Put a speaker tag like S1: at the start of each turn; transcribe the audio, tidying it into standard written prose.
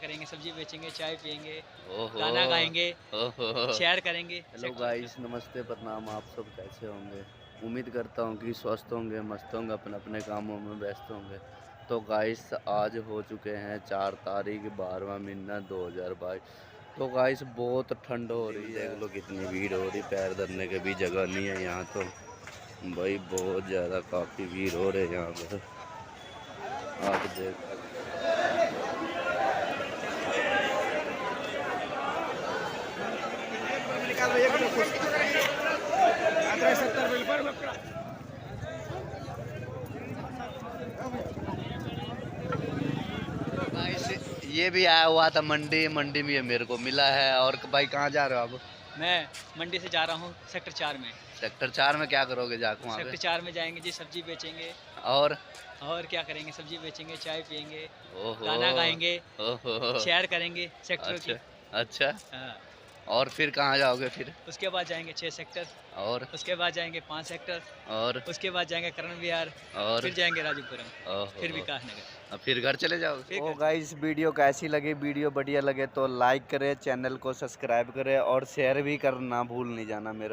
S1: करेंगे, सब्जी बेचेंगे, चाय पियेंगे,
S2: ओहो!
S1: गाना गाएँगे,
S2: ओहो!
S1: सैर करेंगे
S2: हेलो
S1: सेक्टर की।
S2: गाइस, नमस्ते, प्रणाम। आप सब कैसे होंगे? उम्मीद करता हूँ कि स्वस्थ होंगे, मस्त होंगे, अपने-अपने कामों में व्यस्त होंगे। तो गाइस आज हो चुके हैं 4 तारीख 12वाँ महीना 2022। तो गाइस बहुत ठंड हो रही है, देख लो कितनी भीड़ हो रही, पैर धरने की भी जगह नहीं है यहाँ तो। भाई बहुत ज़्यादा काफ़ी भीड़ हो रही है यहाँ पर। आप देख सकते गाइस ये भी आया हुआ था मंडी, मंडी में ये मेरे को मिला है। और भाई कहाँ जा रहे हो आप?
S1: मैं मंडी से जा रहा हूँ सेक्टर 4 में।
S2: सेक्टर 4 में क्या करोगे जाके वहाँ पे?
S1: सेक्टर 4 में जाएँगे जी, सब्जी बेचेंगे
S2: और
S1: और क्या करेंगे, सब्जी बेचेंगे, चाय पियेंगे,
S2: ओहो!
S1: गाना गाएँगे,
S2: ओहो!
S1: सैर करेंगे सेक्टरों की।
S2: अच्छा, अच्छा।
S1: हाँ,
S2: और फिर कहाँ जाओगे फिर?
S1: उसके बाद जाएँगे 6 सेक्टर,
S2: और
S1: उसके बाद जाएँगे 5 सेक्टर,
S2: और
S1: उसके बाद जाएँगे करण विहार,
S2: और
S1: फिर जाएँगे राजूपुरम, फिर
S2: ओहो!
S1: विकास नगर,
S2: फिर घर चले जाओगे?
S1: फिर
S2: तो
S1: घर चले
S2: गाइस वीडियो कैसी लगी? वीडियो बढ़िया लगे तो लाइक करें, चैनल को सब्सक्राइब करें और शेयर भी करना भूल नहीं जाना मेरे